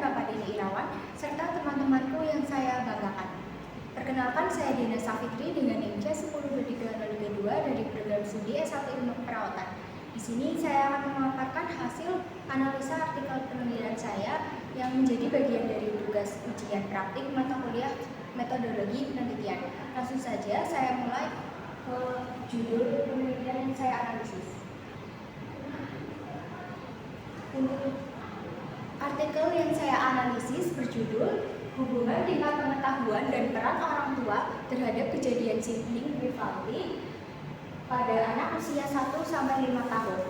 Bapak Dini Irawan, serta teman-temanku yang saya banggakan. Perkenalkan, saya Dina Safitri dengan NIM C102302 dari program studi S1 Ilmu Keperawatan. Di sini saya akan memaparkan hasil analisa artikel penelitian saya yang menjadi bagian dari tugas ujian praktik mata kuliah metodologi penelitian. Langsung saja saya mulai ke judul penelitian yang saya analisis. Untuk artikel yang saya analisis berjudul Hubungan tingkat pengetahuan dan peran orang tua terhadap kejadian sibling rivalry pada anak usia 1-5 tahun,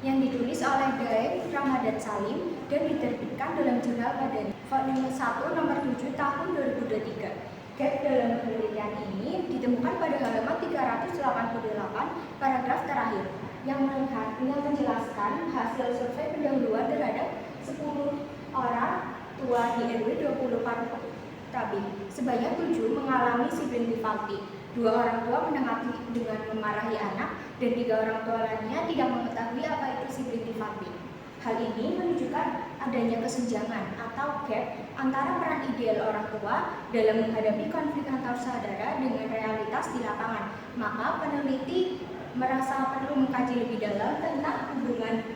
yang ditulis oleh Daeng Ramadan Salim dan diterbitkan dalam jurnal Madani volume 1 nomor 7 tahun 2023. Gap dalam penelitian ini ditemukan pada halaman 388 paragraf terakhir yang menjelaskan hasil survei pendahuluan terhadap 10 orang tua di RW 20 Tabing. Sebanyak 7 mengalami sibling rivalry. 2 orang tua menanggapi dengan memarahi anak dan 3 orang tua lainnya tidak mengetahui apa itu sibling rivalry. Hal ini menunjukkan adanya kesenjangan atau gap antara peran ideal orang tua dalam menghadapi konflik antar saudara dengan realitas di lapangan. Maka peneliti merasa perlu mengkaji lebih dalam tentang hubungan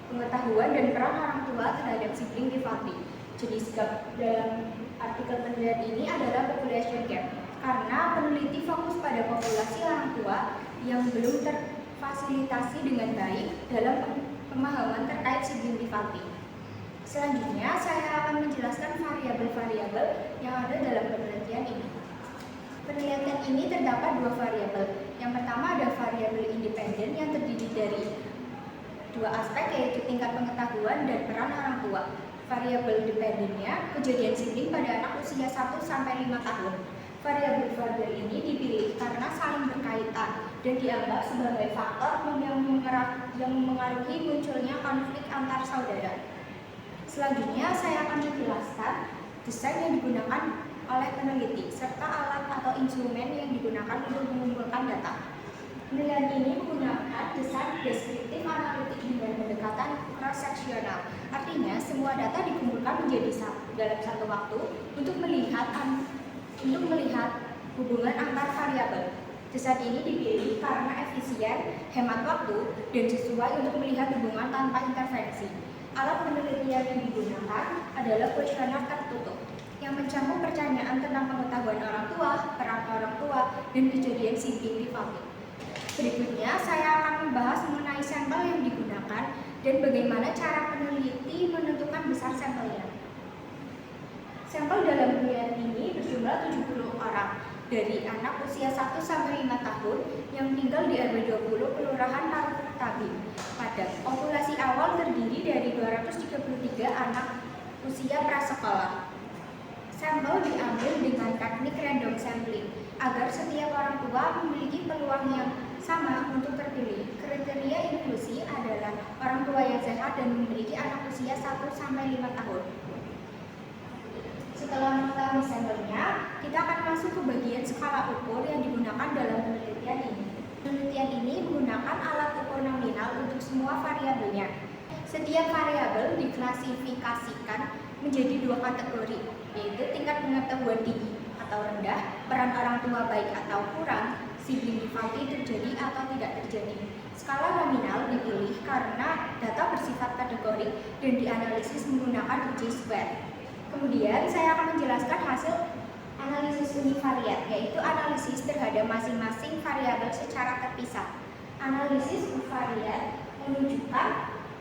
pengetahuan dan peran orang tua terhadap sibling rivalry. Jadi gap dalam artikel penelitian ini adalah population gap, karena peneliti fokus pada populasi orang tua yang belum terfasilitasi dengan baik dalam pemahaman terkait sibling rivalry. Selanjutnya saya akan menjelaskan variabel-variabel yang ada dalam penelitian ini. Penelitian ini terdapat 2 variabel. Yang pertama ada variabel independen yang terdiri dari 2 aspek, yaitu tingkat pengetahuan dan peran orang tua. Variabel dependennya kejadian sibling pada anak usia 1-5 tahun. Variabel-variabel ini dipilih karena saling berkaitan dan dianggap sebagai faktor yang mengaruhi munculnya konflik antar saudara. Selanjutnya saya akan menjelaskan desain yang digunakan oleh peneliti serta alat atau instrumen yang digunakan untuk mengumpulkan data. Penelitian ini menggunakan desain deskriptif analitik dengan pendekatan cross-seksional. Artinya, semua data dikumpulkan menjadi dalam satu waktu untuk melihat hubungan antar variabel. Desain ini dipilih karena efisien, hemat waktu, dan sesuai untuk melihat hubungan tanpa intervensi. Alat penelitian yang digunakan adalah kuesioner tertutup yang mencakup pertanyaan tentang pengetahuan orang tua, peran orang tua, dan kejadian sibling rivalry. Berikutnya, saya akan membahas mengenai sampel yang digunakan dan bagaimana cara peneliti menentukan besar sampelnya. Sampel dalam penelitian ini berjumlah 70 orang dari anak usia 1-5 tahun yang tinggal di RW 20 Kelurahan Tabing. Pada populasi awal terdiri dari 233 anak usia prasekolah. Sampel diambil dengan teknik random sampling agar setiap orang tua memiliki peluang yang sama untuk terpilih. Kriteria inklusi adalah orang tua yang sehat dan memiliki anak usia 1-5 tahun. Setelah mengetahui sampelnya, kita akan masuk ke bagian skala ukur yang digunakan dalam penelitian ini. Penelitian ini menggunakan alat ukur nominal untuk semua variabelnya. Setiap variabel diklasifikasikan menjadi 2 kategori, yaitu tingkat pengetahuan tinggi atau rendah, peran orang tua baik atau kurang, sibling rivalry terjadi atau tidak terjadi. Skala nominal dipilih karena data bersifat kategorik dan dianalisis menggunakan uji square. Kemudian saya akan menjelaskan hasil analisis univariat, yaitu analisis terhadap masing-masing variabel secara terpisah. Analisis univariat menunjukkan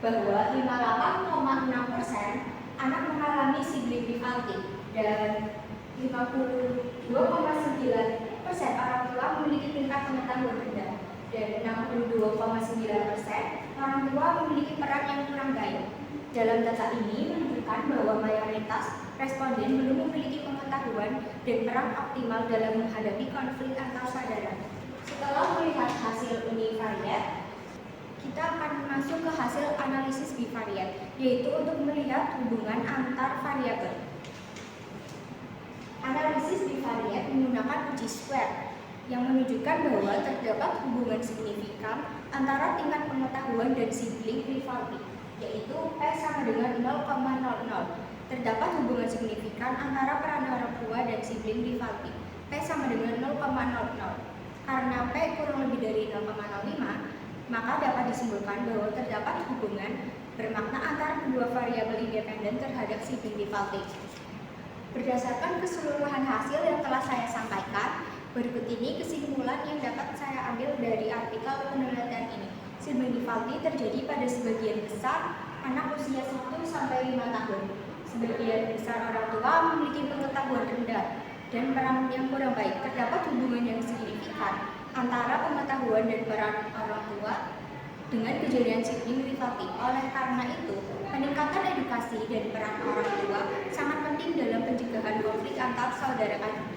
bahwa 58,6% anak mengalami sibling rivalry dan 52,9% orang tua memiliki tingkat pengetahuan rendah dan 62,9% orang tua memiliki peran yang kurang baik. Dalam data ini menunjukkan bahwa mayoritas responden belum memiliki pengetahuan dan peran optimal dalam menghadapi konflik antar saudara. Setelah melihat hasil univariat, kita akan masuk ke hasil analisis bivariat, yaitu untuk melihat hubungan antar variabel. Analisis bivariat menggunakan uji square yang menunjukkan bahwa terdapat hubungan signifikan antara tingkat pengetahuan dan sibling rivalry, yaitu P sama dengan 0,00. Terdapat hubungan signifikan antara peran orang tua dan sibling rivalry. P sama dengan 0,00. Karena P kurang lebih dari 0,05, maka dapat disimpulkan bahwa terdapat hubungan bermakna antara kedua variabel independen terhadap sibling rivalry. Berdasarkan keseluruhan hasil yang telah saya sampaikan, berikut ini kesimpulan yang dapat saya ambil dari artikel penelitian ini. Sibling rivalry terjadi pada sebagian besar anak usia 1 sampai 5 tahun. Sebagian besar orang tua memiliki pengetahuan rendah dan peran yang kurang baik. Terdapat hubungan yang signifikan antara pengetahuan dan peran orang tua dengan kejadian sibling rivalry. Oleh karena itu, peningkatan edukasi dan peran orang tua sangat penting dalam pencegahan konflik antar saudara kandung.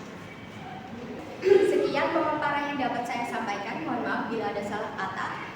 Sekian pemaparan yang dapat saya sampaikan. Mohon maaf bila ada salah kata.